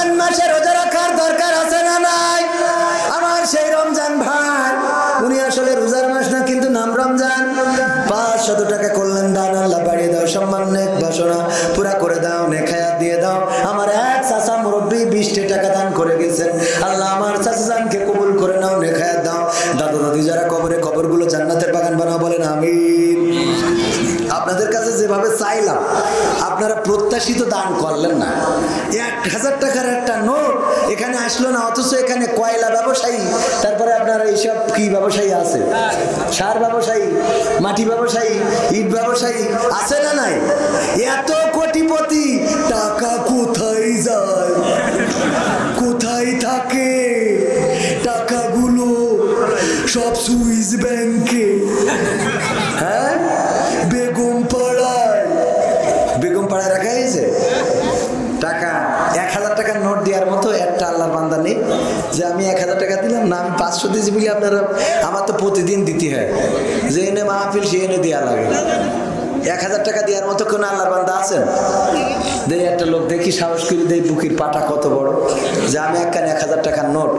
রমজান মাসে রোজা রাখার দরকার আছে না নাই? আমার সেই রমজান ভাই, উনি আসলে রোজার মাস না, কিন্তু নাম রমজান। 500 টাকা করলেন দান, আল্লাহ বাড়িয়ে দাও, সম্মান নেক বাসনা পুরা করে দাও, নেখায়াত দিয়ে দাও। আমার এক চাচা মুরব্বী 20 টাকা দান করে গেছেন, আল্লাহ আমার চাচা জানকে কবুল করে নাও, নেখায়াত দাও। দাদা দাদি যারা কবরে, কবরগুলো জান্নাতের বাগান বানাও, বলেন আমিন। আপনাদের কাছে যেভাবে চাইলাম, আপনারা প্রত্যাশিত দান করলেন না। 1000 টাকার একটা নোট এখানে আসলো না, অথচ এখানে কয়লা ব্যবসায়ী, তারপরে আপনারা এইসব কি ব্যবসায়ী আছে, সার ব্যবসায়ী, মাটি ব্যবসায়ী, ইট ব্যবসায়ী আছে না নাই? এত কোটিপতি, টাকা কোথায় যায়, কোথায় থাকে টাকাগুলো? সব সুইস ব্যাংকে, হ্যাঁ, বেগম পাড়ায় রাখা হয়েছে টাকা। 1000 টাকার নোট দেওয়ার মতো একটা আল্লাহর বান্দা নেই যে আমি 1000 টাকা দিলাম না, আমি 500 দিয়েছি বলে আপনারা, আমার তো প্রতিদিন দিতে হয়, যে এনে মাহফিল সে এনে দেওয়া লাগে। 1000 টাকা দেওয়ার মতো কোন আল্লাহর বান্দা আছেন? দেই একটা লোক, দেখি সাহস করে দেই, বুকের পাটা কত বড়, যে আমি একখানে 1000 টাকার নোট,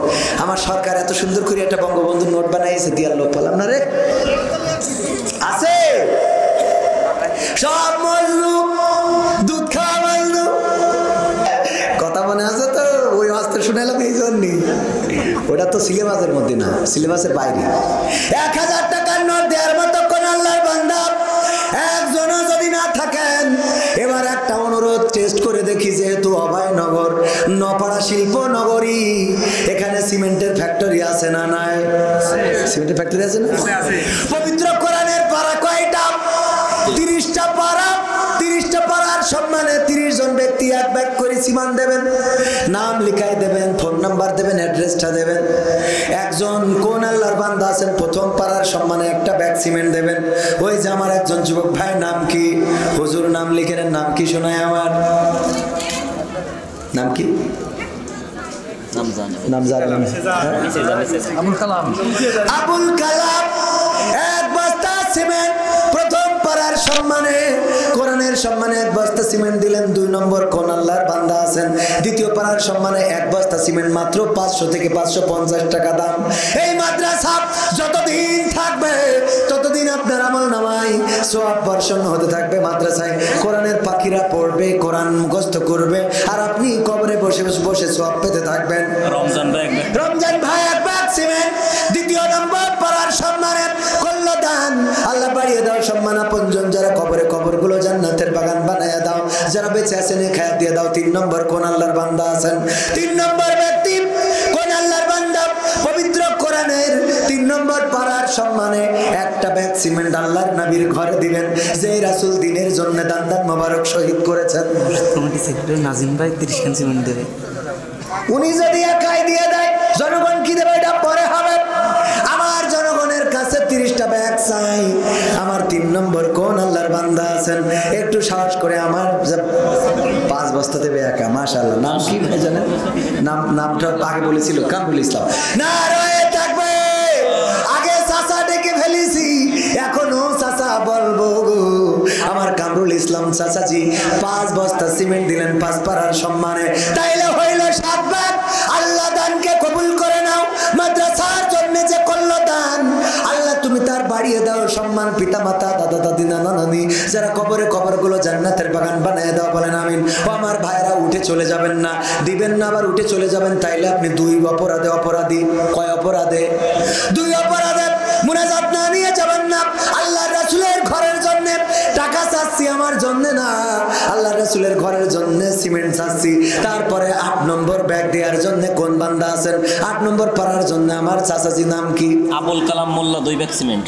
আমার সরকার এত সুন্দর করে একটা বঙ্গবন্ধুর নোট বানাইছে, দেওয়ার লোক পেলাম না রে। আছে সব মজলু, দুধ খাওয়া মজলু। কথা মনে আছে তো? ওই অস্ত্র শুনাইলাম এই জন্যই, ওটা তো সিলেবাসের মধ্যে না, সিলেবাসের বাইরে। 1000 টাকার নোট দেওয়ার মতো কোন আল্লাহর বান্দা একজনও যদি না থাকেন, এবার একটা অনুরোধ, টেস্ট করে দেখি, যেহেতু অভয়নগর নপাড়া শিল্প নগরী, এখানে সিমেন্টের ফ্যাক্টরি আছে না নাই? সিমেন্টের ফ্যাক্টরি আছে না? পবিত্র কোরআনের পারা কয়টা? 30টা পারা। 30টা পারার সম্মানে 30 জন ব্যক্তি এক ব্যাগ করে সিমান দেবেন, নাম লিখাই দেবেন, ফোন নাম্বার দেবেন, অ্যাড্রেসটা দেবেন। একজন কোন আল্লাহর বান্দা আছেন প্রথম পারার সম্মানে একটা ব্যাগ সিমেন্ট দেবেন। ওই যে আমার একজন যুবক ভাই, নাম কি? হুজুর নাম লিখে নেন। নাম কি শোনায় আমার? নাম কি? নাম জানেন? আবুল কালাম। আবুল কালাম। এক বস্তা সিমেন্ট প্রথম পারার সম্মানে, কোরআনের সম্মানে 1 বস্তা সিমেন্ট দিলেন। 2 নম্বর কোন আল্লাহর বান্দা আছেন দ্বিতীয় পারার সম্মানে 1 বস্তা সিমেন্ট মাত্র 500 থেকে 550 টাকা দাম। এই মাদ্রাসা যতদিন থাকবে ততদিন আপনার আমল নামায় সওয়াব বর্ষণ হতে থাকবে। মাদ্রাসায় কোরআনের পাখিরা পড়বে, কোরআন মুখস্থ করবে, আর আপনি কবরে বসে বসে সওয়াব পেতে থাকবেন। রমজান ভাই 1 ব্যাগ সিমেন্ট। দ্বিতীয় নম্বর পারার সম্মানে করল দান, আল্লাহ বাড়িয়ে দাও সম্মান। আপনজন যারা কবরে, কবরগুলো জান্নাতের বাগান বানায়া দাও। যারা বেঁচে আছেন খায়াত দিয়ে দাও। 3 নম্বর কোন আল্লাহর বান্দা আছেন? 3 নম্বর ব্যক্তি কোন আল্লাহর বান্দা? পবিত্র কোরআনের 3 নম্বর পারার সম্মানে একটা ব্যাগ সিমেন্ট আল্লাহর নবীর ঘরে দিবেন, যে রাসূল দিনের জন্য দান মোবারক শহীদ করেছেন। কমিটি সেক্রেটারি নাজিম ভাই 30 খান সিমেন্ট দেবে। উনি যদি একাই দিয়ে দেয়, জনগণ কি দেবে এটা পরে হবে। আমার জনগণের কাছে 30টা ব্যাগ চাই। আমার 3 নম্বর কোন আল্লাহর বান্দা আছেন? একটু সাহস করে আমার 5 বস্তা দেবে একা। মাশাআল্লাহ। নাম কি ভাই জানেন? নামটা আগে বলেছিল কামরুল ইসলাম। না রয়ে থাকবে, আগে চাচা ডেকে ফেলেছি, এখনো চাচা বলবো গো। আমার কামরুল ইসলাম চাচাজি 5 বস্তা সিমেন্ট দিলেন 5 পারার সম্মানে। তাইলে হইল 7 ব্যাগ। আল্লাহ দানকে কবুল করে নাও। মাদ্রাসার জন্য যে করলো দান, আল্লাহ তুমি তার বাড়িয়ে দাও সম্মান। পিতা মাতা, দাদা দাদি, নানা নানি যারা কবরে, কবরগুলো জান্নাতের বাগান বানিয়ে দাও, বলেন আমিন। ও আমার ভাইরা, উঠে চলে যাবেন না, দিবেন না আবার উঠে চলে যাবেন, তাইলে আপনি 2 অপরাধে অপরাধী। কয় অপরাধে? 2 অপরাধে মুনাজাত না নিয়ে যাবেন না। আল্লাহর রাসূলের ঘরের জন্য টাকা চাচ্ছি, আমার জন্য না, আল্লাহর রাসূলের ঘরের জন্য সিমেন্ট চাচ্ছি। তারপরে 8 নম্বর ব্যাগ দেওয়ার জন্য কোন বান্দা আছেন? 8 নম্বর পারার জন্য আমার চাচাজি নাম কি? আবুল কালাম মোল্লা 2 ব্যাগ সিমেন্ট।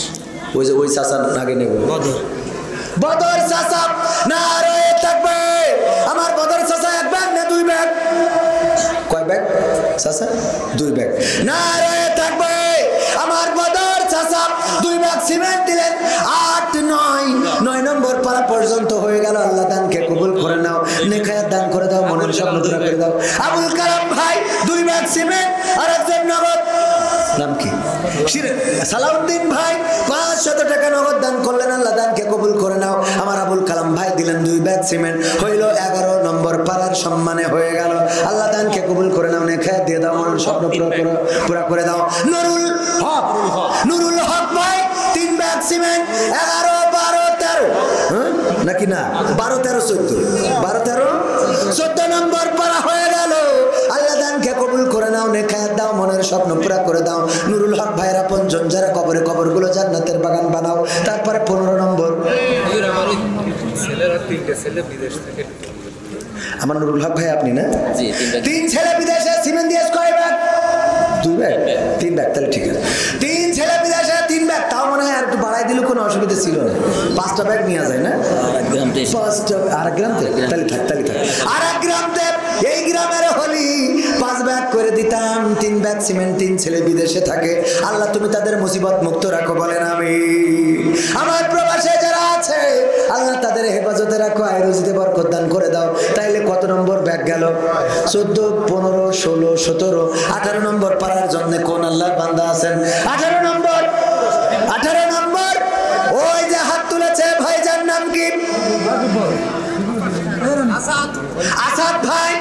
ওই চাচা আগে নেব। বদর চাচা না রয়ে থাকবে। আমার বদর চাচা 1 ব্যাগ না 2 ব্যাগ? কয় ব্যাগ চাচা? 2 ব্যাগ। না রয়ে থাকবে। আমার বদর চাচা 2 ব্যাগ সিমেন্ট দিলেন। 8, 9 নম্বর পারা পর্যন্ত হয়ে গেল। আল্লাহ দানকে কবুল করে নাও, নেখায়াত দান করে দাও, মনের স্বপ্ন পুরা করে দাও। আবুল কালাম ভাই 2 ব্যাগ সিমেন্ট আর 1 নগদ। নাম কি সালাউদ্দিন ভাই 500 টাকা নগদ দান করলেন, আল্লাহ দানকে কবুল করে নাও। আমার আবুল কালাম ভাই দিলেন 2 ব্যাগ সিমেন্ট, হইল 11 নম্বর পাড়ার সম্মানে হয়ে গেল। আল্লাহ দানকে কবুল করে নাও, নেখায়াত দিয়ে দাও, আমার স্বপ্ন পুরো করে দাও। নুরুল হক ভাই 3 ব্যাগ সিমেন্ট, 11 12 13 নাকি না 12 13 14 নম্বর পাড়া হয়ে গেল। আল্লাহ দানকে কবুল করে নাও, নেখায়াত দাও, মনের স্বপ্ন পুরা করে দাও। নুরুল হক ভাইয়ের আপনজন যারা কবরে, কবরগুলো জান্নাতের বাগান বানাও। তারপরে 15 নম্বর আমার নুরুল হক ভাই আপনি না? 3 ছেলে বিদেশে, সিমেন্ট দিয়ে কয় ব্যাগ? 2 ব্যাগ 3 ব্যাগ, তাহলে ঠিক আছে। 3 ছেলে বিদেশে 3 ব্যাগ, তাও মনে হয় আর একটু বাড়াই দিলে কোনো অসুবিধা ছিল না। 5টা ব্যাগ নিয়ে যায় না? আর গ্রাম তাহলে থাক আর এক গ্রাম এই গ্রামের হলি 5 ব্যাগ করে দিতাম। 3 ব্যাগ সিমেন্ট, 3 ছেলে বিদেশে থাকে। আল্লাহ তুমি তাদের মুসিবত মুক্ত রাখো, বলেন আমি। আমার প্রবাসে যারা আছে আল্লাহ তাদের হেফাজতে রাখো, আয় রুজিতে বরকত দান করে দাও। তাইলে কত নম্বর ব্যাগ গেল? 14 15 16 17 18 নম্বর পাড়ার জন্য কোন আল্লাহর বান্দা আছেন? 18 নম্বর ওই যে হাত তুলেছে ভাইজান, নাম কি? আসাদ ভাই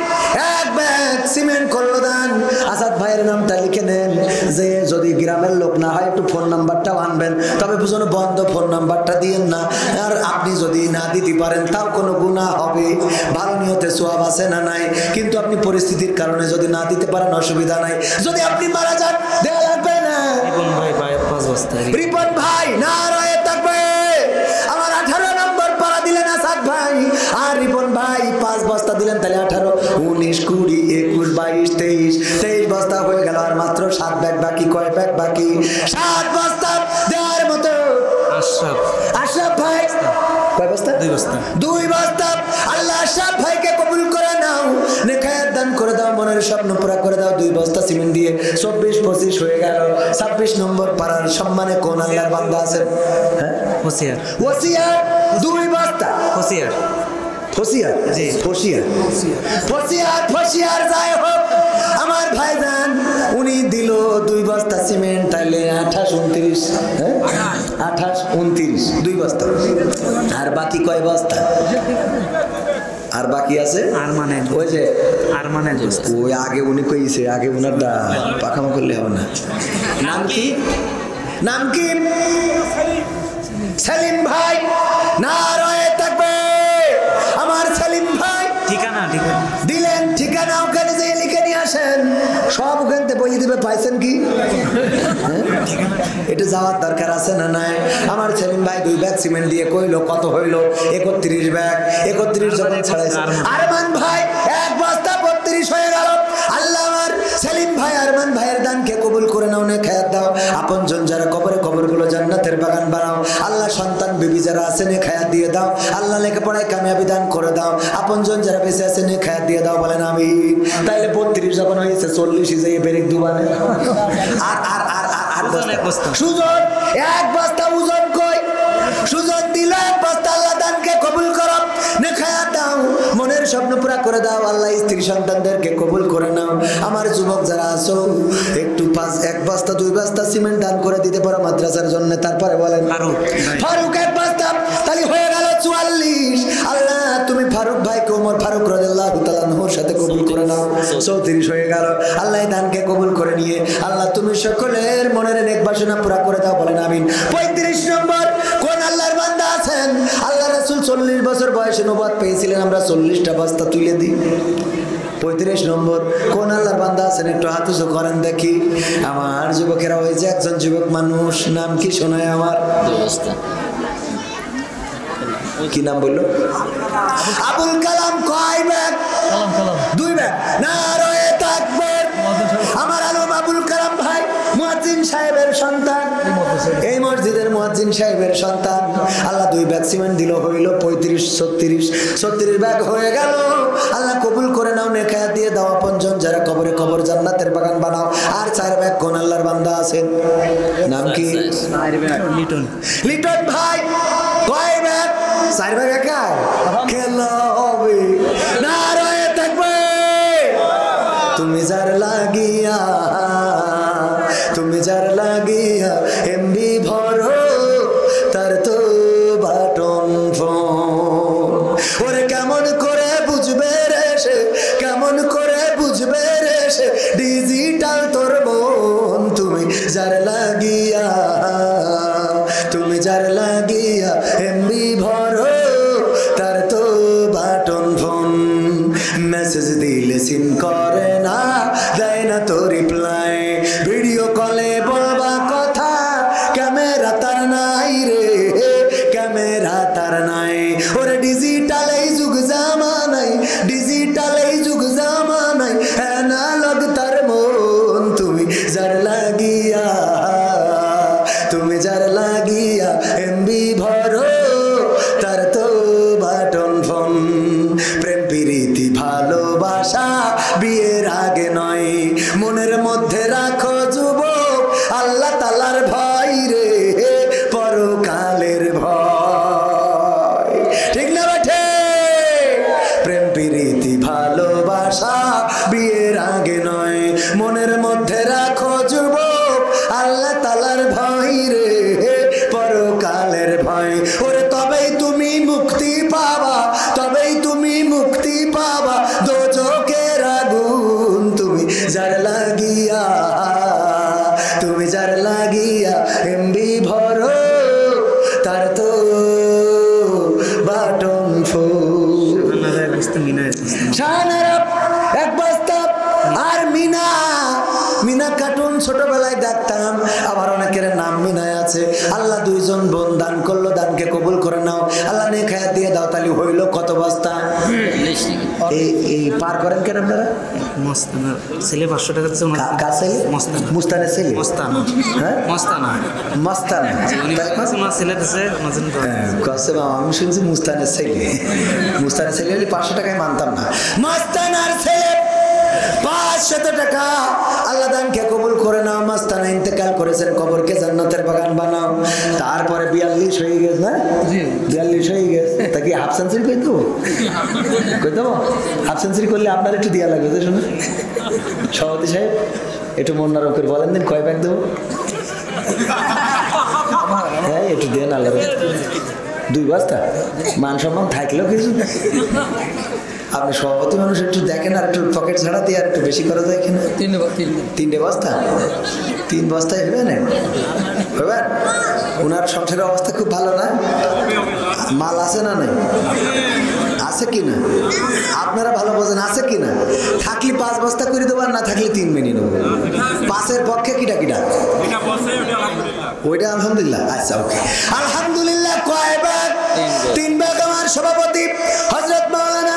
1 ব্যাগ সিমেন্ট করলো দান। আসাদ ভাইয়ের নামটা লিখে নেন, যে যদি গ্রামের লোক না হয় একটু ফোন নাম্বারটাও আনবেন, তবে বুঝুন বন্ধ ফোন নাম্বারটা দিয়েন না। আর আপনি যদি না দিতে পারেন তাও কোনো গুনাহ হবে, ভালো নিয়তে সওয়াব আছে না নাই, কিন্তু আপনি পরিস্থিতির কারণে যদি না দিতে পারেন অসুবিধা নাই। যদি আপনি মারা যান দেওয়া লাগবে না। রিপন ভাই নারায়ে তাকবীর, আমার 18 নম্বর পাড়া দিলেন আসাদ ভাই, আর রিপন ভাই 5 বস্তা দিলেন, তাহলে 18 19 20 21 22 23 বস্তা হয়ে গেল। আর মাত্র 7 ব্যাগ বাকি। কয় ব্যাগ বাকি? 7 বস্তা দেওয়ার মতো। আশরাফ ভাই কয় বস্তা? 2 বস্তা। আল্লাহ আশরাফ ভাইকে কবুল করে নাও, নেখায়াত দান করে দাও, মনের স্বপ্ন পুরা করে দাও। 2 বস্তা সিমেন্ট দিয়ে 24 25 হয়ে গেল। 26 নম্বর পাড়ার সম্মানে কোন আল্লাহর বান্দা আছেন? হ্যাঁ, ওসিয়ার 2 বস্তা। ফসিয়ার যাই হোক, আমার ভাইজান উনি দিল 2 বস্তা সিমেন্ট, তাইলে 28 29 28 29 2 বস্তা। আর বাকি কয় বস্তা? আর বাকি আছে ওই যে ওই আগে উনি কইছে, আগে উনার দা পাখামা করলে হবে না। নাম কি? সেলিম ভাই নারায়ে তাকবীর। আমার সেলিম ভাই ঠিকানা দিলেন, ঠিকানা ওখানে যে লিখে নিয়ে আসেন, সব ওখান থেকে বলে দিবে। পাইছেন কি? এটা যাওয়ার দরকার আছে না নাই? আমার সেলিম ভাই 2 ব্যাগ সিমেন্ট দিয়ে কইলো কত হইলো? 31 ব্যাগ। 31 যখন ছাড়াইছে, আরমান ভাই 1 বস্তা 32 হয়ে গেল। আল্লাহ আমার সেলিম ভাই আরমান ভাইয়ের দানকে কবুল করে নাও, নেখায়াত দাও। আপনজন যারা কবরে, কবরগুলো জান্নাতের বাগান বানাও। আল্লাহ সন্তান বিবি যারা আছে নেখায়াত দিয়ে দাও। আল্লাহ লেখাপড়ায় কামিয়াবি দান করে দাও। আপনজন যারা বেঁচে আছে নেখায়াত দিয়ে দাও, বলেন আমিন। তাইলে 32 যখন হয়েছে 40 যে বেরিক দুবানে আর সুজন 1 বস্তা ওজন কই? সুজন দিল 1 বস্তা। আল্লাহ দানকে কবুল করো, নেখায়াত দাও, মনের স্বপ্ন পুরা করে দাও। আল্লাহ স্ত্রী সন্তানদেরকে কবুল করে নাও। আমার যুবক যারা আছো একটু 1 বস্তা 2 বস্তা সিমেন্ট দান করে দিতে পারো মাদ্রাসার জন্য। তারপরে বলেন ফারুক 1 বস্তা, তাহলে হয়ে গেল 44। আল্লাহ তুমি ফারুক ভাইকে ওমর ফারুক রাদিয়াল্লাহু তাআলা আনহুর সাথে কবুল করে নাও। 34 হয়ে গেল। আল্লাহ দানকে কবুল করে নিয়ে আল্লাহ তুমি সকলের মনের নেক বাসনা পুরা করে দাও, বলেন আমিন। 35 নম্বর কোন আল্লাহর বান্দা আছেন? আল্লাহ রাসূল 40 বছর বয়সে নবুয়ত পেয়েছিলেন, আমরা 40টা বস্তা তুলে দিই। 35 নম্বর কোন আল্লাহর বান্দা আছেন? একটু হাত উঁচু করেন দেখি। আমার যুবকেরা, ওই যে একজন যুবক মানুষ, নাম কি শোনায় আমার? কি নাম বললো? আবুল কালাম। কয় ব্যাগ? 2 ব্যাগ। নারায়ে তাকবীর। আমার আলম আবুল কালাম ভাই মুয়াজ্জিন সাহেবের সন্তান, এই মসজিদের মুয়াজ্জিন সাহেবের সন্তান। আল্লাহ 2 ব্যাগ সিমেন্ট দিল, হইল 35 36 ব্যাগ হয়ে গেল। আল্লাহ কবুল করে নাও, নেখায়াত দিয়ে দাও। আপনজন যারা কবরে, কবর জান্নাতের বাগান বানাও। আর 4 ব্যাগ কোন আল্লাহর বান্দা আছেন? নাম কি? লিটন ভাই। কয় ব্যাগ? 4 ব্যাগ। একা খেলা হবে। নারায়ে তাকবীর। তুমি যার লাগিয়া তুমি যার লাগিয়া এমবি ভরো তার তো বাটন ফোন। ওরে কেমন করে বুঝবে রে সে, কেমন করে বুঝবে রে সে ডিজিটাল তোর বোন। তুমি যার লাগিয়া, তুমি যার লাগিয়া এমবি ভরো তার তো বাটন ফোন। মেসেজ দিলে সিন করে না, দেয় না তো রিপ্লাই, ভিডিও কলে বলবা কথা ক্যামেরা তার নাই রে, ক্যামেরা তার নাই। ওরে ডিজিটাল এই যুগ জামানাই, ডিজিটাল এই যুগ জামানাই অ্যানালগ তার মন। তুমি যার লাগিয়া, তুমি যার লাগিয়া এমবি ভরো তার তো বাটন ফোন। প্রেম প্রীতি ভালোবাসা বিয়ের আগে নয়, মনের মধ্যে রাখো যুবক আল্লাহ তাআলার ভয় রে, পরকালের ভয়। ঠিক না বেঠে? প্রেম প্রীতি ভালোবাসা বিয়ের আগে নয়, মনের মধ্যে রাখো যুবক আল্লাহ তাআলার ভয় রে, পরকালের ভয়। ওরে তবেই তুমি মুক্তি পাবা, তবেই তুমি মুক্তি পাবা দোজখের আগুন। তুমি যার লাগিয়া, তুমি যার লাগিয়া এমবি ভরো তার তো বাটন ফোন। শাহানারা এক বস্তা আর মিনা, মিনা কার্টুন ছোটবেলায় দেখতাম, আবার অনেকের নাম মিনায় আছে। আল্লাহ দুইজন বোন দান করলো, দানকে কবুল করে নাও। আল্লাহ নেক হায়াত দিয়ে দাও। তালি হইল কত বস্তা? এই পার করেন কেন আপনারা? মস্তানা ছেলে 500 টাকা দিচ্ছে ওনার। কার ছেলে? মস্তানা। মুস্তানের ছেলে? মস্তানা। হ্যাঁ মস্তানা। মস্তানা। ওনার ছেলে দিচ্ছে ওনার জন্য। কসে বাবা, আমি শুনছি মুস্তানের ছেলে। মুস্তানের ছেলে হলে 500 টাকায় মানতাম না। মস্তানার ছেলে 500 টাকা। আল্লাহ দানকে কবুল করে নাও। মস্তানা ইন্তেকাল করেছেন, কবরকে জান্নাতের বাগান বানাও। তারপরে 42 হয়ে গেছে না? 42 হয়ে গেছে। তা কি হাফ সেঞ্চুরি কই দেবো? কই দেবো? হাফ সেঞ্চুরি করলে আপনার একটু দেওয়া লাগবে তো। শুনুন সভাপতি সাহেব, একটু মন্নার ওপর বলেন দিন কয় ব্যাগ দেবো? হ্যাঁ একটু দেন আল্লাহ। 2 বস্তা মান সম্মান থাকলেও কিছু। আপনি সভাপতি মানুষ, একটু দেখেন আর একটু পকেট ছাড়া দিয়ে আর একটু বেশি করা যায় কিনা। 3 বস্তা, 3 বস্তায় হবে না? হবে? ওনার সংসারের অবস্থা খুব ভালো না? মাল আছে না? নাই আছে কিনা? আপনারা ভালো বোঝেন আছে কিনা। থাকলে 5 বস্তা করে দেবো, আর না থাকলে 3 মেনে নেবো। 5-এর পক্ষে কিটা কিটা? ওইটা আলহামদুলিল্লাহ। আচ্ছা ওকে আলহামদুলিল্লাহ। কয় ভাগ? 3 ভাগ। আমার সভাপতি হযরত মাওলানা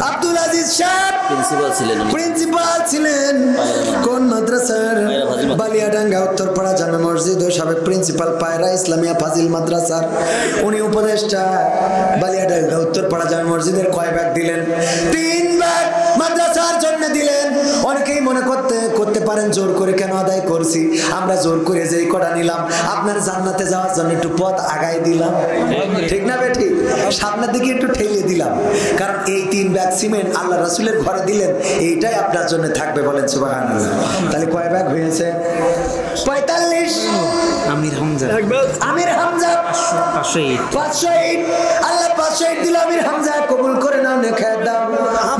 আব্দুল আজিজ সাহেব প্রিন্সিপাল ছিলেন। প্রিন্সিপাল ছিলেন কোন মাদ্রাসার? বালিয়াডাঙ্গা উত্তরপাড়া জামে মসজিদ। ও সাবেক প্রিন্সিপাল পায়রা ইসলামিয়া ফাজিল মাদ্রাসার। উনি উপদেষ্টা বালিয়াডাঙ্গা উত্তরপাড়া জামে মসজিদের। কয় ভাগ দিলেন? 3 ভাগ মাদ্রাসার জন্য দিলেন। অনেকেই মনে করতে পারেন জোর করে কেন আদায় করছি। আমরা জোর করে যেই কটা নিলাম, আপনার জান্নাতে যাওয়ার জন্য একটু পথ আগায় দিলাম। ঠিক না বেঠি? সামনের দিকে একটু ঠেলে দিলাম। কারণ এই 3 ব্যাগ সিমেন্ট আল্লাহ রাসূলের ঘরে দিলেন, এইটাই আপনার জন্য থাকবে। বলেন সুবহানাল্লাহ। তাহলে কয় ব্যাগ হয়েছে? 45। আমির হামজা। আমির হামজা 500 ইট। আল্লাহ 500 ইট দিল আমির হামজা। কবুল করে নাও, নেক হায়াত দাও,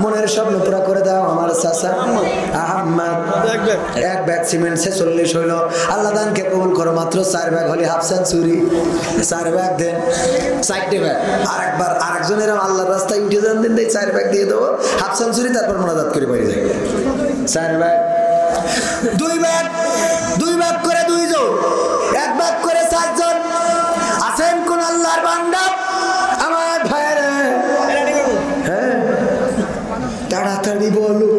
মনের স্বপ্ন পুরা করে দাও। আমার চাচা আহমদ 1 ব্যাগ সিমেন্ট 46 হইল। আল্লাহ দানকে কবুল করো। মাত্র 4 ব্যাগ হলে হাফ সেঞ্চুরি। 4 ব্যাগ দেন, 4টে ব্যাগ। আরেকবার আরেকজনের আল্লাহর রাস্তায় উঠে যান দিন, 4 ব্যাগ দিয়ে দেবো, হাফ সেঞ্চুরি। তারপর মোনাজাত করে বাড়ি যাবে। 4 ব্যাগ। 2 ব্যাগ, 2 ভাগ করে 2 জন, 1 ভাগ করে 4 জন। আছেন কোন আল্লাহর বান্দা? আমার ভাইরা, হ্যাঁ তাড়াতাড়ি বলো,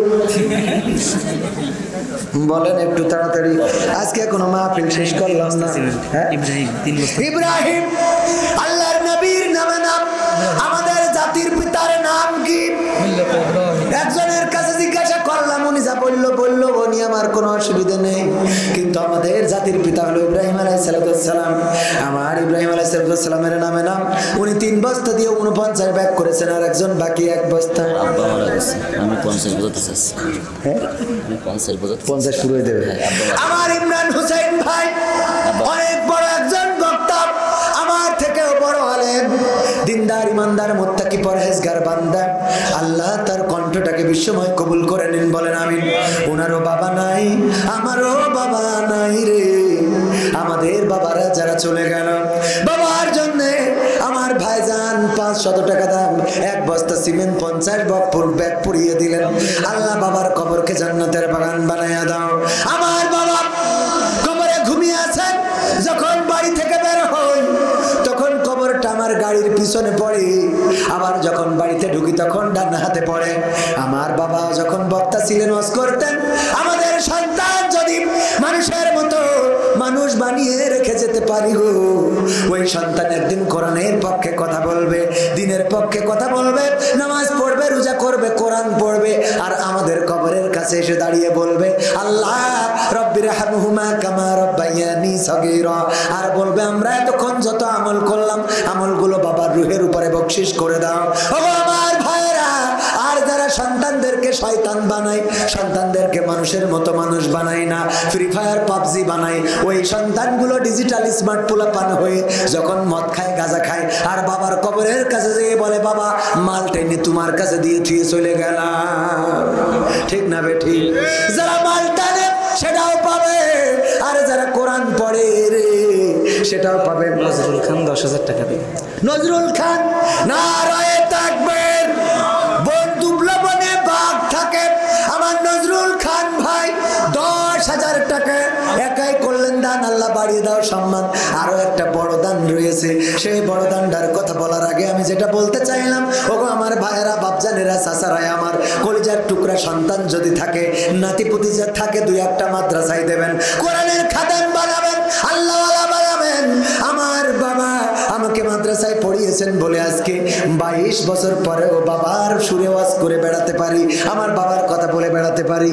বলেন একটু তাড়াতাড়ি। আজকে কোনো মাহফিল শেষ করলাম না। ইব্রাহিম আল্লাহর নবীর নামে নাম। আমাদের জাতির পিতার নাম কি? একজনের কাছে জিজ্ঞাসা করলাম, উনি যা বললো উনি আমার আমার কোনো অসুবিধা নেই, কিন্তু আমাদের জাতির পিতা হলো ইব্রাহিম আলাইহিস সালাম। আমার ইব্রাহিম আলাইহিস সালামের নামে নাম, উনি 3 বস্তা দিয়ে 49 ব্যাগ করেছেন, আর একজন বাকি 1 বস্তা। আব্বা মারা গেছে, আমি 50 বোঝাতে চাচ্ছি। হ্যাঁ, আমি 50 বোঝাতে 50 পুরো হয়ে দেবে। আমার ইমরান হোসেন ভাই অনেক বড় একজন বক্তা, আমার থেকেও বড় আলেম, দিনদার ইমানদার মুত্তাকি পরহেজগার বান্দা। আল্লাহ তার কণ্ঠটাকে বিশ্বময় কবুল করে নিন, বলেন আমিন। ওনারও বাবা নাই, আমারও বাবা নাই রে, আমাদের বাবারা যারা চলে গেল, বাবার জন্য আমার ভাইজান 500 টাকা দাম 1 বস্তা সিমেন্ট 50 ব্যাগ পুড়িয়ে দিলেন। আল্লাহ বাবার কবরকে জান্নাতের বাগান বানায়া দাও। আমার বাবা কবরে ঘুমিয়ে আছেন, যখন বাড়ি থেকে বের হই তখন কবরটা আমার গাড়ির পিছনে পড়ে, আবার যখন বাড়িতে ঢুকি তখন ডান হাতে পড়ে। আমার বাবা যখন বক্তা ছিলেন ওয়াজ করতেন, আমাদের সন্তান যদি মানুষের মতো মানুষ বানিয়ে রেখে যেতে পারি গো, ওই সন্তান একদিন কোরআনের পক্ষে কথা বলবে, দিনের পক্ষে কথা বলবে, নামাজ পড়বে, রোজা করবে, কোরআন পড়বে, আর আমাদের কবরের কাছে এসে দাঁড়িয়ে বলবে আল্লাহ রব্বির হামহুমা কামা রব্বায়ানি সগীরা, আর বলবে আমরা এতক্ষণ যত আমল করলাম আমলগুলো বাবার রূহের উপরে বকশিশ করে দাও। ও আমার ভাইরা, আর যারা সন্তানদেরকে শয়তান বানায়, সন্তানদেরকে মানুষের মতো মানুষ বানায় না, ফ্রি ফায়ার পাবজি বানায়, ওই সন্তানগুলো ডিজিটাল স্মার্ট পোলাপান হয়ে যখন মদ খায়, গাঁজা খায়, আর বাবার কবরের কাছে যেয়ে বলে বাবা মাল টেনে তোমার কাছে দিয়ে থুয়ে চলে গেলাম। ঠিক না বেঠি? যারা মাল টানে সেটাও পাবে, আর যারা কোরআন পড়ে রে সেটাও পাবে। নজরুল খান 10,000 টাকা দিবে। নজরুল খান নারায়ে তাকবীর, বন্ধুপ্লবনে বাঘ থাকে। আমার নজরুল খান ভাই 10,000 টাকা একাই করলেন দান, আল্লাহ বাড়িয়ে দাও সম্মান। আরো একটা বড় দান রয়েছে, সেই বড় দানটার কথা বলার আগে আমি যেটা বলতে চাইলাম, ওগো আমার ভাইয়েরা, বাপজানেরা, চাচারাই, আমার কলিজার টুকরা সন্তান যদি থাকে, নাতিপুতি যা থাকে, 2-1টা মাদ্রাসায় দেবেন, কোরআনের খাদেম বানাবেন, আল্লাহওয়ালা বানাবেন। আমার বাবা আমাকে মাদ্রাসায় পড়িয়েছেন বলে আজকে 22 বছর পরেও বাবার সুরে ওয়াজ করে বেড়াতে পারি, আমার বাবার কথা বলে বেড়াতে পারি।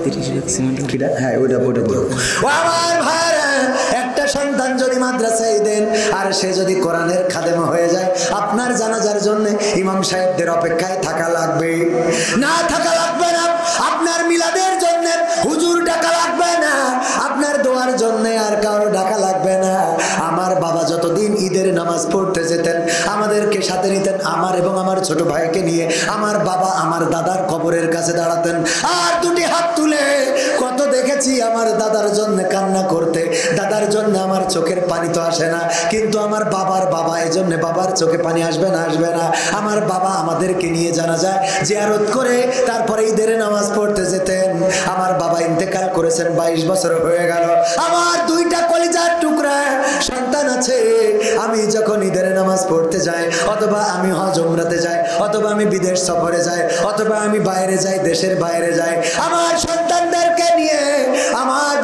30 ব্যাগ সিমেন্ট। হ্যাঁ, ওইটা বলো। ও আমার ভাইরা, একটা সন্তান যদি মাদ্রাসায় দেন আর সে যদি কোরআনের খাদেম হয়ে যায়, আপনার জানাজার জন্য ইমাম সাহেবদের অপেক্ষায় থাকা লাগবে না? থাকা লাগবে না। আপনার মিলাদের জন্য হুজুর ডাকা লাগবে না, আপনার দোয়ার জন্য আর কারো ডাকা লাগবে না। আমার বাবা যতদিন ঈদের নামাজ পড়তে যেতেন, আমাদেরকে সাথে নিতেন, আমার এবং আমার ছোট ভাইকে নিয়ে আমার বাবা আমার দাদার কবরের কাছে দাঁড়াতেন, আর 2টি হাত তুলে কত দেখেছি আমার দাদার জন্য কান্না করতে। দাদার জন্য আমার চোখের পানি তো আসে না, কিন্তু আমার বাবার বাবা, এই জন্য বাবার চোখে পানি আসবে না? আসবে না? আমার বাবা আমাদেরকে নিয়ে জানাজা জিয়ারত করে তারপরে ঈদের নামাজ পড়তে যেতেন। আমার বাবা ইন্তেকাল করেছেন, 22 বছর হয়ে গেল। আমার 2টা কলিজার টুকরা সন্তান আছে। আমি যখন ঈদের নামাজ পড়তে যাই, অথবা আমি হজ উমরাতে যাই, অথবা আমি বিদেশ সফরে যাই, অথবা আমি বাইরে যাই, দেশের বাইরে যাই, আমার সন্তানদেরকে নিয়ে আমার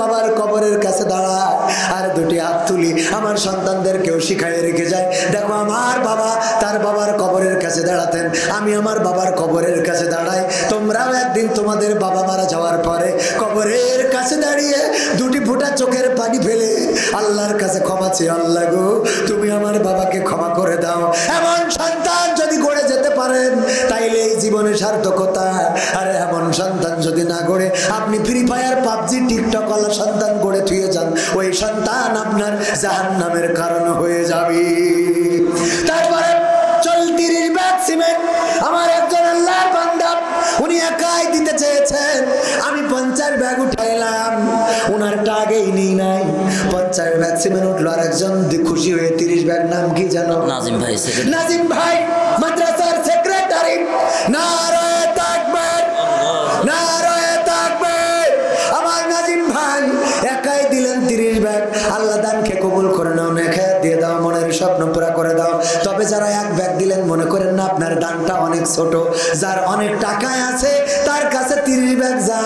বাবার কবরের কাছে দাঁড়ায় আর 2টি হাত তুলি, আমার সন্তানদেরকেও শিখাই রেখে যায়। দেখো আমার বাবা তার বাবার কবরের কাছে দাঁড়াতেন, আমি আমার বাবার কবরের কাছে দাঁড়াই। তোমরাও একদিন তোমাদের বাবা মারা যাওয়ার পরে কবরের কাছে দাঁড়িয়ে 2টি ফোঁটা চোখের পানি ফেলে আল্লাহর কাছে ক্ষমা চেয়ে, আল্লাহ গো তুমি আমার বাবাকে ক্ষমা করে দাও। এমন সন্তান যদি গড়ে যেতে পারেন তাইলে এই জীবনে সার্থকতা। আর এমন সন্তান যদি না গড়ে আপনি ফ্রি ফায়ার পাবজি টিকটক ওয়ালা সন্তান গড়ে থুয়ে যান, ওই সন্তান আপনার জাহান্নামের কারণ হয়ে যাবে। তারপরে 30 ব্যাগ সিমেন্ট আমার একজন আল্লাহর বান্দা, উনি একাই দিতে চেয়েছেন, আমি 50 ব্যাগ উঠাইলাম, উনারটা আগেই নেই নাই। 50 ব্যাগ সিমেন্ট উঠলো, আর একজন খুশি হয়ে 30 ব্যাগ, নাম কি জানো? নাজিম ভাই। নাজিম ভাই মাদ্রাসার সেক্রেটারি। নারায়ে তাকবীর, নারায়ে তাকবীর। আমার নাজিম ভাই একাই দিলেন 30 ব্যাগ। আল্লাহ দানকে কবুল করে নাও, নেখায়াত দিয়ে দাও, মনের স্বপ্ন পুরা করে দাও। তবে যারা 1 ব্যাগ দিলেন, মনে করেন না আপনার দানটা অনেক ছোট। যার অনেক টাকায় আছে তার কাছে 30 ব্যাগ যা,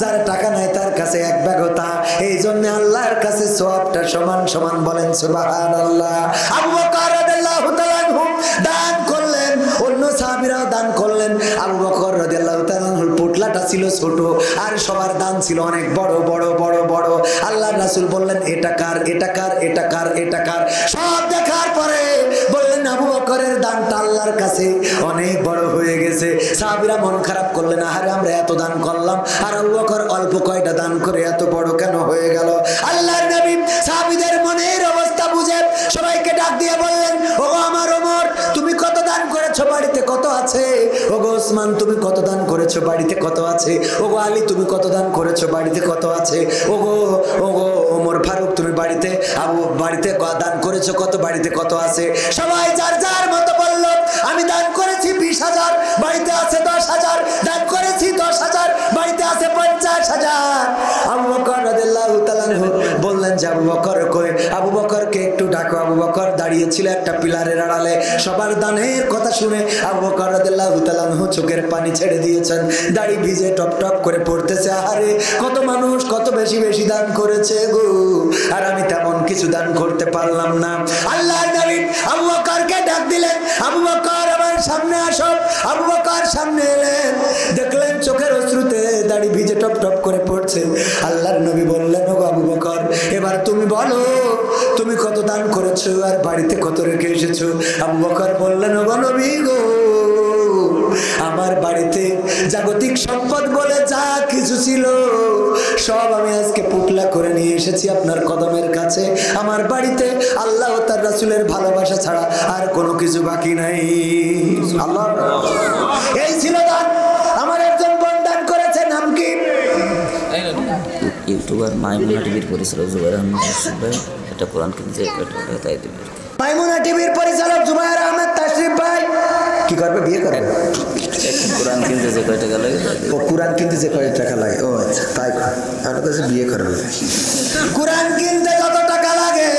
যার টাকা নাই তার কাছে 1 ব্যাগ তা। এই জন্য আল্লাহর কাছে সওয়াবটা সমান সমান, বলেন সুবহানাল্লাহ। আবু বকর রাদিয়াল্লাহু তাআলা আনহু দান করলেন, অন্য সাহাবীরাও দান করলেন। আবু বকর রাদিয়াল্লাহু তাআলা আনহুর পোটলা দানটা ছিল ছোট আর সবার দান ছিল অনেক বড় বড় বড় বড়। আল্লাহর রাসূল বললেন এটা কার, এটা কার, এটা কার, এটা কার। সব দেখার পরে বললেন আবু বকরের দানটা আল্লাহর কাছে অনেক বড় হয়ে গেছে। সাহাবীরা মন খারাপ করলেন, আরে আমরা এত দান করলাম আর আবু বকর অল্প কয়টা দান করে এত বড় কেন হয়ে গেল? আল্লাহর নবী সাহাবীদের মনের অবস্থা বুঝে সবাইকে ডাক দিয়ে বললেন, ওগো আমার ওমর তুমি কত দান করেছো, বাড়িতে কত আছে? ওগো ওসমান তুমি কত দান করেছো, বাড়িতে কত আছে? ওগো আলী তুমি কত দান করেছো, বাড়িতে কত আছে? ওগো ওগো ওমর ফারুক তুমি বাড়িতে দান করেছো কত, বাড়িতে কত আছে? সবাই যার যার মতো বলল, আমি দান করেছি 20,000, বাড়িতে আছে 10,000। দান করেছি 10,000, বাড়িতে আছে 50,000। আবু বকর রাদিয়াল্লাহু তাআলা বললেন যে আবু বকর কই? আবু বকরকে একটু ডাকো। আবু বকর দাঁড়িয়ে ছিল একটা পিলারের আড়ালে। সবার দানের কথা শুনে আবু বকর রাদিয়াল্লাহু তাআলা চোখের পানি ছেড়ে দিয়েছেন, দাড়ি ভিজে টপ টপ করে পড়তেছে। আরে কত মানুষ কত বেশি বেশি দান করেছে গো, আর আমি তেমন কিছু দান করতে পারলাম না। আল্লাহর নবী আবু বকরকে ডাক দিলেন, আবু বকর আমার সামনে আসো। আবু বকর সামনে এলেন, দেখলেন চোখের অশ্রুতে দাড়ি ভিজে টপ টপ করে পড়ছে। আল্লাহর নবী বললেন, ও আবু বকর এবার তুমি বলো তুমি কত দান করেছো আর বাড়িতে কত রেখে এসেছো? আবু বকর বললেন, ও নবী গো আমার বাড়িতে জাগতিক সম্পদ বলে যা কিছু ছিল সব আমি আজকে পুটলা করে নিয়ে এসেছি আপনার কদমের কাছে। আমার বাড়িতে আল্লাহ ও তার রাসূলের ভালোবাসা ছাড়া আর কোনো কিছু বাকি নাই। আল্লাহ এই ছিল দান। আমার একজন বোন দান করেছে, নাম কি? ইউটিউবার মাইমুনা টিভির পরিচালক জুবাইর আহমেদ তাশরিফ ভাই একটা কোরআন কিনতে তাই দেবে। মাইমুনা টিভির পরিচালক জুবাইর আহমেদ তাশরিফ ভাই কি করবে? বিয়ে করবে? কোরআন কিনতে যে কয় টাকা লাগে? ও কোরআন কিনতে যে কয় টাকা লাগে? ও আচ্ছা তাই। আমার কাছে বিয়ে করবে। কোরআন কিনতে যত টাকা লাগে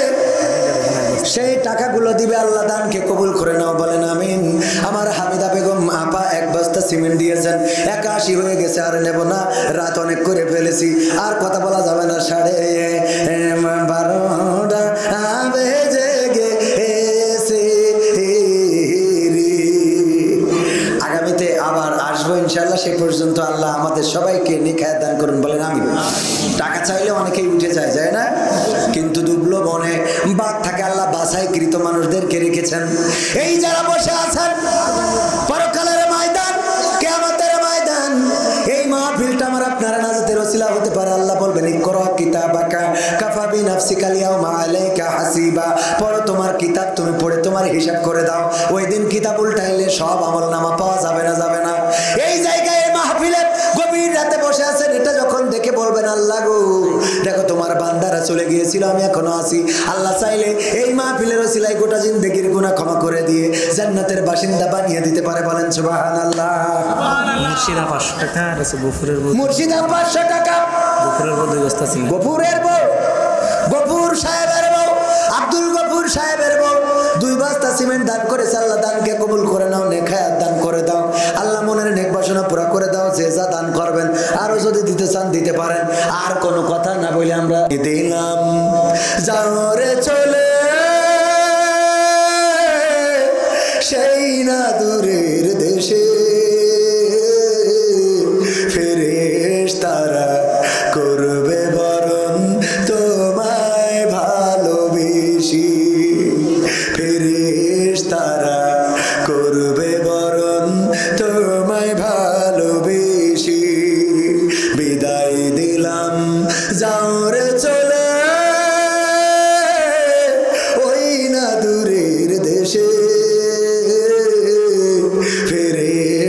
সেই টাকাগুলো দিবে আল্লাহ। দানকে কবুল করে নাও, বলেন আমিন। আমার হামিদা বেগম আপা 1 বস্তা সিমেন্ট দিয়েছেন, 81 হয়ে গেছে, আর নেব না, রাত অনেক করে ফেলেছি, আর কথা বলা যাবে না। 12:30 বেজে গেছে। আগামীতে আবার আসবো ইনশাআল্লাহ, সে পর্যন্ত আল্লাহ আমাদের সবাইকে নেখায়াত দান করুন, বলেন আমিন। টাকা চাইলে অনেকেই উঠে যায় না, কিন্তু দুবলো বনে বাঘ থাকে, আল্লাহ বাছাইকৃত মানুষদেরকে রেখেছেন। এই যারা বসে আছেন পরকালের ময়দান, কিয়ামতের ময়দান, এই মাহফিলটা আমার আপনারা নাজাতের ওসিলা হতে পারে। আল্লাহ বলবেন, ইকরা কিতাবাকা কাফা বিনাফসিকা আল-ইয়াওমা আলাইকা হাসিবা। পড়ো তোমার কিতাব, তুমি পড়ে তোমার হিসাব করে দাও। ওই দিন কিতাব উল্টাইলে সব আমলনামা পাওয়া যাবে না, যাবে না। এই জায়গায় মাহফিলে গভীর রাতে বসে আছেন, এটা যখন দেখে বলবেন, আল্লাহ গো দেখো তোমার বান্দারা চলে গিয়েছিল, আমি এখনো আছি। আল্লাহ চাইলে এই মাহফিলের ওসিলায় গোটা জিন্দেগির গুনাহ ক্ষমা করে দিয়ে জান্নাতের বাসিন্দা বানিয়ে দিতে পারে, বলেন সুবহানাল্লাহ। মুর্শিদা 500 টাকা আর আছে গফুরের বউ। মুর্শিদা 500 টাকা, গফুরের বউ 2 বস্তা ছিল। গফুরের বউ, গফুর সাহেবের বউ, আব্দুল গফুর সাহেবের বউ 2 বস্তা সিমেন্ট দান করেছে। আল্লাহ দানকে কবুল করে নাও, নেখায়াত দান করে দাও। আল্লাহ মনের নেক বাসনা পুরা করে দাও। যে যা দান করবেন আরো যদি দিতে চান দিতে পারেন। আর কোনো কথা না বলে আমরা দিলাম যাওরে চলে সেই না দূরের দেশে, ফেরেশতারা করবে বরণ তোমায় ভালোবেসে, ফেরেশতারা করবে বরণ তোমায় ভালোবেসে। বিদায় দিলাম যাও রে চলে ওই না দূরের দেশে, ফেরেশতারা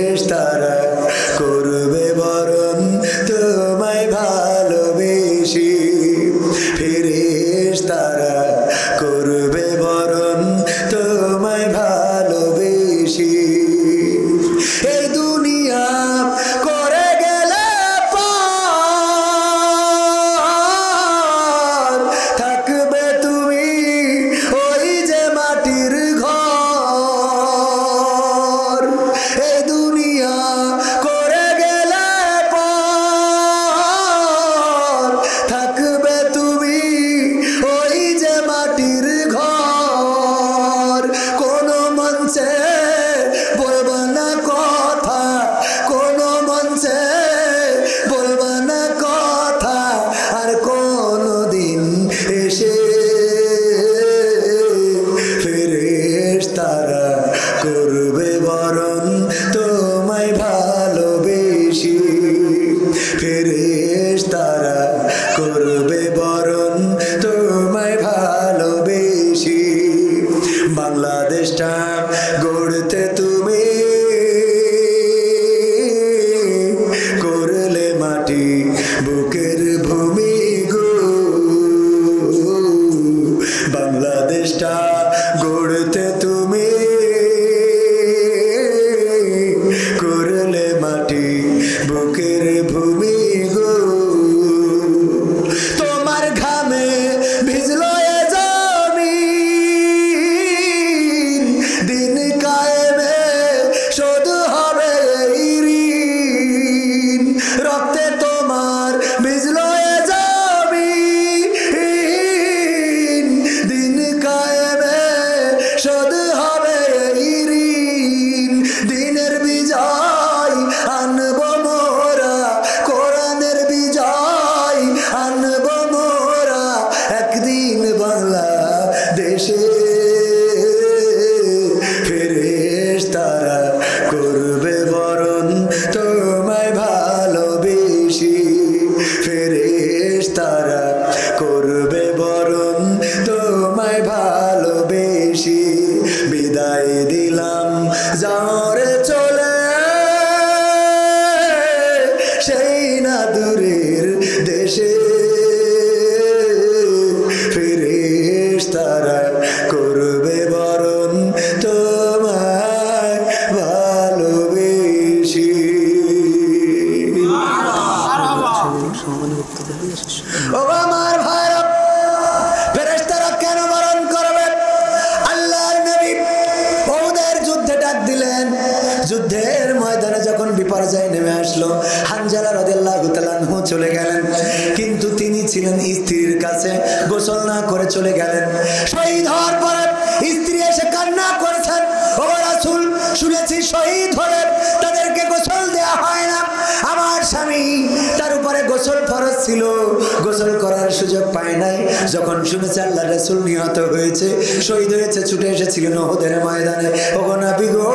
আসলো। হানজালা রাদিয়াল্লাহু তাআলা আনহু চলে গেলেন, কিন্তু তিনি ছিলেন স্ত্রীর কাছে, গোসল না করে চলে গেলেন। শহীদ হওয়ার পরে স্ত্রী এসে কান্না করেছেন, ও রাসূল, শুনেছি শহীদ হলে তাদেরকে গোসল দেয়া হয় না। আমার স্বামী, তার উপরে গোসল ফরজ ছিল, গোসল করার সুযোগ পায় নাই। যখন শুনেছে আল্লাহর রাসূল নিহত হয়েছে, শহীদ হয়েছে, ছুটে এসেছিলেন উহুদের ময়দানে। ওগো নবী গো,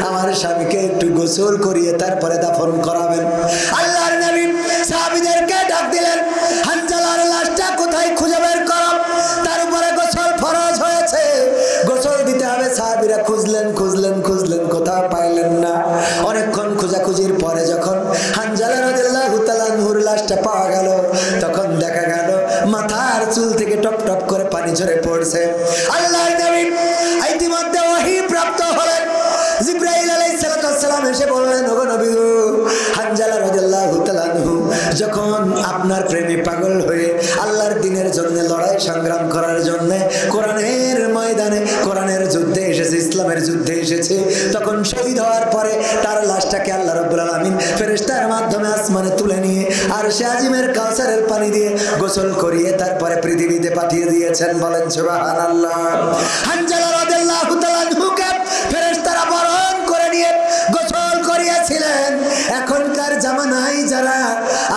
আমার স্বামীকে একটু গোসল করিয়ে তারপরে দাফন করাবেন। আল্লাহর নবী সাহাবীদেরকে ডাক দিলেন, হানজালার লাশটা কোথায় খুঁজে বের করো, তার উপরে গোসল ফরজ হয়েছে, গোসল দিতে হবে। সাহাবীরা খুঁজলেন খুঁজলেন খুঁজলেন, কোথাও পাইলেন না। অনেকক্ষণ খোঁজাখুঁজির পরে যখন হানজালা রাদিয়াল্লাহু তাআলা আনহুর লাশটা পাওয়া গেল, তখন দেখা গেল মাথার চুল থেকে টপ টপ করে পানি ঝরে পড়ছে। আল্লাহর নবী ইতিমধ্যে ওহী প্রাপ্ত হলেন। জিবরাইল আলাইহিস সালাম এসে বললেন, ওগো নবী গো, হানজালা রাদিয়াল্লাহু তাআলা আনহু যখন আপনার প্রেমে পাগল হয়ে আল্লাহর দ্বীনের জন্য লড়াই সংগ্রাম করার জন্য কোরআনের ময়দানে, কোরআনের যুদ্ধে এসেছে, ইসলামের যুদ্ধে এসেছে, তখন শহীদ হওয়ার পরে তার লাশটাকে আল্লাহ রাব্বুল আলামিন ফেরেশতার মাধ্যমে আসমানে তুলে নিয়ে আরশে আজিমের কাউসারের পানি দিয়ে গোসল করিয়ে তারপরে পৃথিবীতে পাঠিয়ে দিয়েছেন। বলেন সুবহানাল্লাহ। হানজালা রাদিয়াল্লাহু তাআলা আনহুকে ফেরেশতারা বরণ করে নিয়ে গোসল করিয়েছিলেন। এখনকার জামানায় যারা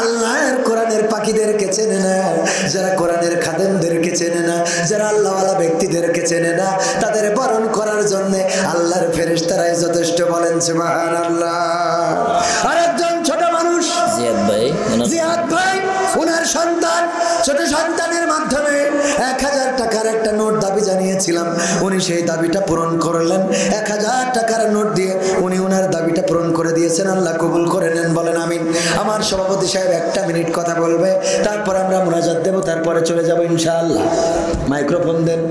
আল্লাহর কোরআনের পাখিদেরকে চেনে না, যারা কোরআনের খাদেমদেরকে চেনে না, যারা আল্লাহওয়ালা ব্যক্তিদেরকে চেনে না, তাদের বরণ করার জন্য আল্লাহর ফেরেশতারাই যথেষ্ট। বলেন সুবহানাল্লাহ। আরেকজন ছোট মানুষ জিয়াদ ভাই, ওনার সন্তান, ছোট সন্তানের মাধ্যমে 1000 টাকার একটা নোট দাবি জানিয়েছিলাম, উনি সেই দাবিটা পূরণ করলেন। 1000 টাকার নোট দিয়ে উনি ওনার দাবিটা পূরণ করে দিয়েছেন। আল্লাহ কবুল করে নেন, বলেন আমিন। আমার সভাপতি সাহেব 1 মিনিট কথা বলবে, তারপর আমরা মুনাজাত দেব, তারপরে চলে যাব ইনশাআল্লাহ। মাইক্রোফোন দেন।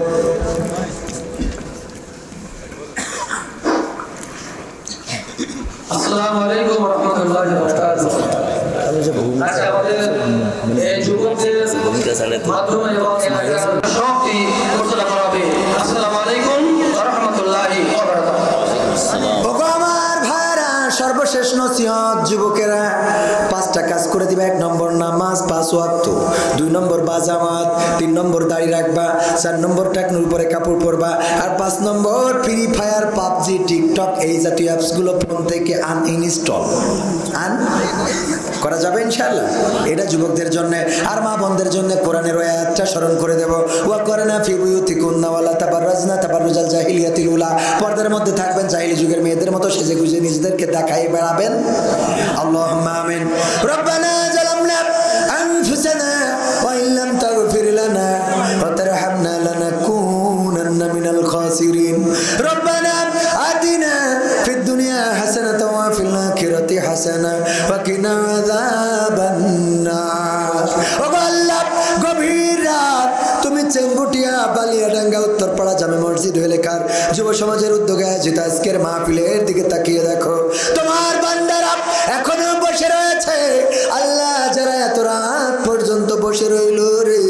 আসসালামু আলাইকুম ওয়া রাহমাতুল্লাহি ওয়া বারাকাতুহু। আজকে আমাদের এই যুবকদের মাধ্যমে এবং সবটি ঘোষণা করা হবে। আসসালামু আলাইকুম ওয়া রাহমাতুল্লাহি ওয়া বারাকাতুহু। ওগো আমার ভাইরা, সর্বশেষ নসিহত, যুবকেরা 5টা কাজ করে দিবা। 1 নম্বর নামাজ 5 ওয়াক্ত, 2 নম্বর বাজামাত, 3 নম্বর দাড়ি রাখবা, 4 নম্বর টাকনুর উপরে কাপড় পরবা, আর 5 নম্বর ফ্রি ফায়ার, পাবজি, টিকটক এই জাতীয় অ্যাপসগুলো ফোন থেকে আনইনস্টল করা যাবে ইনশাআল্লাহ। এটা যুবকদের জন্য। আর মা বোনদের জন্য কোরআনের ওই আয়াতটা স্মরণ করে দেব, ওয়া করনা ফি বুয়ুতিকুন্না ওয়ালা তাবাররাজনা তাবাররুজাল জাহিলিয়াতিল উলা। পর্দার মধ্যে থাকবেন, জাহিলি যুগের মেয়েদের মতো সেজে গুজে নিজেদেরকে দেখাই বেড়াবেন। আল্লাহুম্মা আমিন। রব্বানা জালামনা আনফুসানা ওয়া ইল্লাম তাগফির লানা ওয়া তারহামনা লানাকুনান্না মিনাল খাসিরিন। রব্বানা আতিনা ফিদ দুনিয়া হাসানাতাও ওয়া ফিল আখিরাতি হাসানা ওয়া কিনা আযাবান নার। ও আল্লাহ, গভীর রাত তুমি চেঙ্গুটিয়া, বালিয়াডাঙ্গা, উত্তরপাড়া জামে মসজিদ এলাকার যুব সমাজের উদ্যোগে আয়োজিত আজকের মাহফিলের দিকে তাকিয়ে দেখো। তোমার বান্দারা এখনো বসে রয়েছে। আল্লাহ, যারা এত রাত পর্যন্ত বসে রইল রে,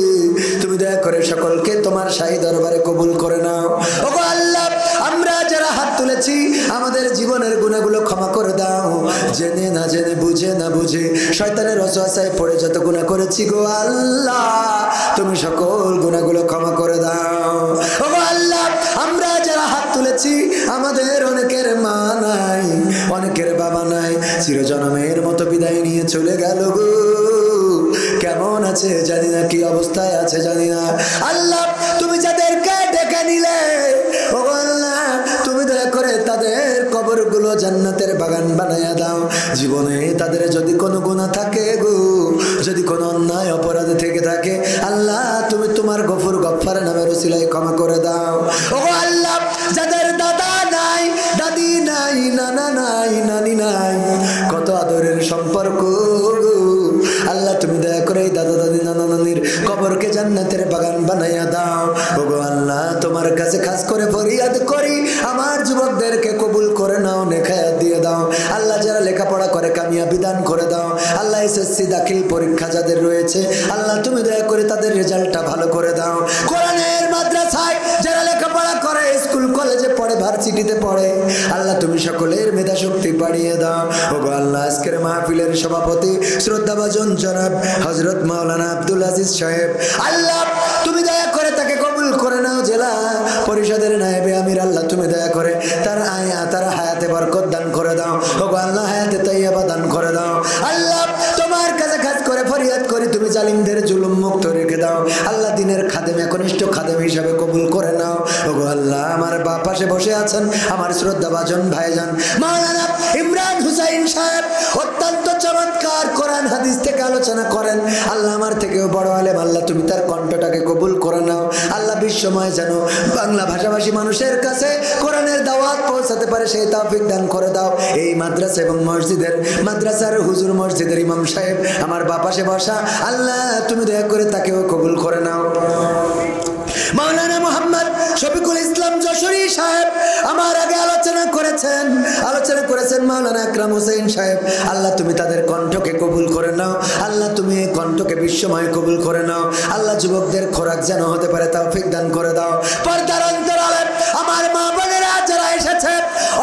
তুমি দয়া করে সকলকে তোমার শাহী দরবারে কবুল করে নাও। ওগো আল্লাহ, আমরা যারা হাত তুলেছি আমাদের জীবনের গুনাহগুলো ক্ষমা করে দাও। জেনে না জেনে, বুঝে না বুঝে, শয়তানের ওয়াসওয়াসায় পড়ে যত গুনাহ করেছি গো আল্লাহ, তুমি সকল গুনাহগুলো ক্ষমা করে দাও। ওগো আল্লাহ, আমরা যারা হাত তুলেছি আমাদের অনেকের মা নাই, অনেকের বাবা নাই, চিরজনমের মতো বিদায় নিয়ে চলে গেল গো। কেমন আছে জানি না, কি অবস্থায় আছে জানি না। আল্লাহ, তুমি যাদেরকে ডেকে নিলে, ওগো আল্লাহ, তুমি দয়া করে তাদের কবরগুলো জান্নাতের বাগান বানায়া দাও। জীবনে তাদের যদি কোনো গুনাহ থাকে গো, যদি কোনো অন্যায় অপরাধ থেকে থাকে, আল্লাহ তুমি তোমার গফুর গফফার নামের ওসিলায় ক্ষমা করে দাও। ওগো আল্লাহ, যাদের দাদা নাই, দাদি নাই, নানা নাই, নানি নাই, কত আদরের সম্পর্ক গো, আল্লাহ তুমি দয়া করে দাদা দাদি নানা নানির কবরকে জান্নাতের বাগান বানাইয়া দাও। ওগো আল্লাহ, তোমার কাছে খাস করে ফরিয়াদ করি, আমার যুবকদেরকে কবুল করে নাও, নেখায়াত দিয়ে দাও। আল্লাহ, যারা লেখাপড়া করে কামিয়াবি দান করে দাও আল্লাহ। এসএসসি দাখিল পরীক্ষা যাদের রয়েছে আল্লাহ তুমি দয়া করে তাদের রেজাল্টটা ভালো করে দাও। কোরআনের মাদ্রাসায় যারা লেখাপড়া করে, স্কুল কলেজে পড়ে, ভার্সিটিতে পড়ে, আল্লাহ তুমি সকলের মেধা শক্তি বাড়িয়ে দাও। ওগো আল্লাহ, আজকের মাহফিলের সভাপতি শ্রদ্ধাভাজন জনাব হযরত মাওলানা আব্দুল আজিজ সাহেব, আল্লাহ তুমি দয়া করে তাকে কবুল করে নাও। জেলা পরিষদের নায়েবে আমির, আল্লাহ তুমি দয়া করে তার হায়াতে বরকত দান করে দাও। ওগো আল্লাহ, হায়াতে তাইয়্যিবা দান করে দাও। আল্লাহ তোমার কাছে খাস করে ফরিয়াদ করি, তুমি জালিমদের জুলুম মুক্ত রেখে দাও। আল্লাহ দিনের খাদেম, একনিষ্ঠ খাদেম হিসাবে কবুল করে নাও। ওগো আল্লাহ, আমার বাপ পাশে বসে আছেন আমার শ্রদ্ধাভাজন ভাইজান মাওলানা ইমরান হুসাইন সাহেব, অত্যন্ত চমৎকার কোরআন হাদিস থেকে আলোচনা করেন। আল্লাহ আমার থেকেও বড় আলেম, আল্লাহ তুমি তার কণ্ঠটাকে কবুল করে নাও। আল্লাহ বিশ্বময় যেন বাংলা ভাষাভাষী মানুষের কাছে কোরআনের দাওয়াত পৌঁছাতে পারে সেই তৌফিক দান করে দাও। এই মাদ্রাসা এবং মাদ্রাসার হুজুর মসজিদের ইমাম সাহেব আমার বাপ পাশে বসা, আল্লাহ তুমি দয়া করে তাকেও কবুল করে নাও। মাওলানা মোহাম্মদ শফিকুল ইসলাম যশোরী সাহেব আমার আগে আলোচনা করেছেন মাওলানা আকরাম হোসেন সাহেব, আল্লাহ তুমি তাদের কণ্ঠকে কবুল করে নাও। আল্লাহ তুমি এই কণ্ঠকে বিশ্বময় কবুল করে নাও। আল্লাহ যুবকদের খোরাক যেন হতে পারে তৌফিক দান করে দাও। পর্দার অন্তরালে আমার মা বোনেরা যারা এসেছে,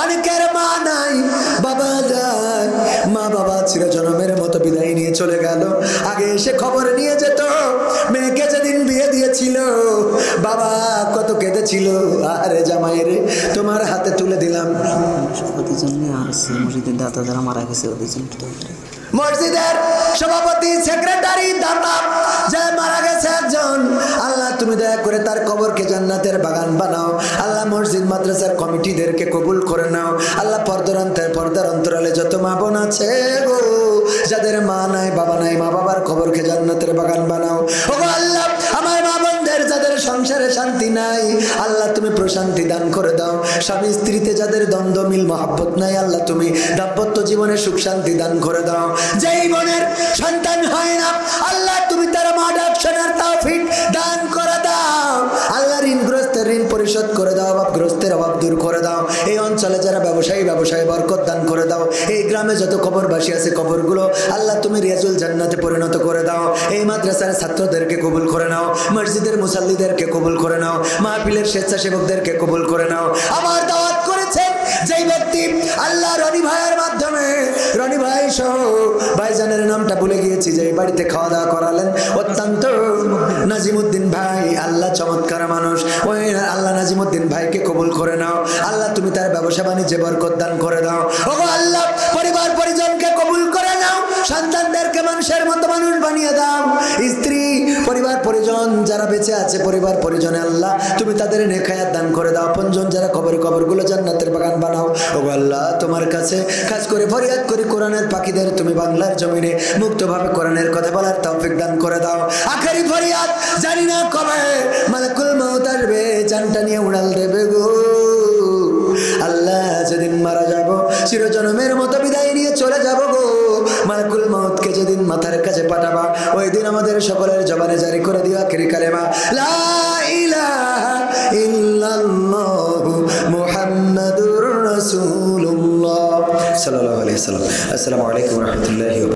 অনেকের মা নাই, বাবা যায়, মা বাবা চিরজনমের মতো বিদায় নিয়ে চলে গেল। আগে এসে খবর নিয়ে যেত, মেয়েকে যেদিন বিয়ে দিয়েছিল বাবা কত কেঁদেছিল, আরে জামাই রে তোমার হাতে তুলে দিলাম। মসজিদের দাতা যারা মারা গেছে ওদের জন্য মসজিদের সভাপতি, সেক্রেটারি, দাতা যে মারা গেছে একজন, আল্লাহ তুমি দয়া করে তার কবরকে জান্নাতের বাগান বানাও। আল্লাহ মসজিদ মাদ্রাসার কমিটিদেরকে কবুল করে নাও। আল্লাহ পর্দার অন্তরালে যত মা বোন আছে গো, যাদের মা নাই বাবা নাই, মা বাবার কবরকে জান্নাতের বাগান বানাও। ও আল্লাহ, আমার মা বোনদের যাদের সংসারে শান্তি নাই, আল্লাহ তুমি প্রশান্তি দান করে দাও। স্বামী স্ত্রীতে যাদের দ্বন্দ্ব মিল মহাব্বত নাই, আল্লাহ তুমি দাম্পত্য জীবনে সুখ শান্তি দান করে দাও। যেই বোনের সন্তান হয় না, আল্লাহ তুমি তার মা ডাক শোনার তৌফিক দান করে দাও। আল্লাহ ঋণগ্রস্তের ঋণ পরিশোধ করে দাও, অভাবগ্রস্তের অভাব দূর করে দাও। এই অঞ্চলে যারা ব্যবসায়ী বরকত দান করে দাও। এই গ্রামে যত কবরবাসী আছে কবরগুলো আল্লাহ তুমি রিয়াজুল জান্নাতে পরিণত করে দাও। এই মাদ্রাসার ছাত্রদেরকে কবুল করে নাও, মসজিদের মুসাল্লিদেরকে কবুল করে নাও, মাহফিলের স্বেচ্ছাসেবকদেরকে কবুল করে নাও। আমার দাওয়াত করেছেন যেই ব্যক্তি, আল্লাহ রনি ভাইয়ের মাধ্যমে, রনি ভাই সহ ভাইজানের নামটা ভুলে গিয়েছি, যে বাড়িতে খাওয়া দাওয়া করালেন, অত্যন্ত নাজিমুদ্দিন ভাই, আল্লাহ চমৎকার মানুষ, ওই আল্লাহ নাজিমুদ্দিন ভাইকে কবুল করে নাও। আল্লাহ তুমি তার ব্যবসা বাণিজ্যে বরকত দান করে দাও। ও আল্লাহ, পরিবার পরিজনকে কবুল করে নাও, সন্তানদেরকে মানুষের মতো মানুষ বানিয়ে দাও। স্ত্রী পরিবার পরিজন যারা বেঁচে আছে, পরিবার পরিজনে আল্লাহ তুমি তাদের নেখায়াত দান করে দাও। আপনজন যারা কবরগুলো জান্নাতের বাগান বানাও। ও আল্লাহ, তোমার কাছে খাস করে ফরিয়াদ করি, কোরআনের পাখিদের তুমি বাংলার জমিনে মুক্তভাবে কোরআনের কথা বলার তৌফিক দান করে দাও। আখেরি ফরিয়াদ, জানি না কবে মালাকুল মউত আসবে, জানটা নিয়ে উড়াল দেবে গো আল্লাহ। যেদিন মারা যাব, চিরজনমের মতো বিদায় নিয়ে চলে যাব গো, মালাকুল মউতকে যেদিন মাথার কাছে পাঠাবা, ওই দিন আমাদের সকলের জবানে জারি করে দিও আখেরি কালেমা লা ইলাহা ইল্লাল্লাহু মুহাম্মাদুর রাসূলুল্লাহ সাল্লাল্লাহু আলাইহি ওয়াসাল্লাম। আসসালামু আলাইকুম ওয়া রাহমাতুল্লাহি।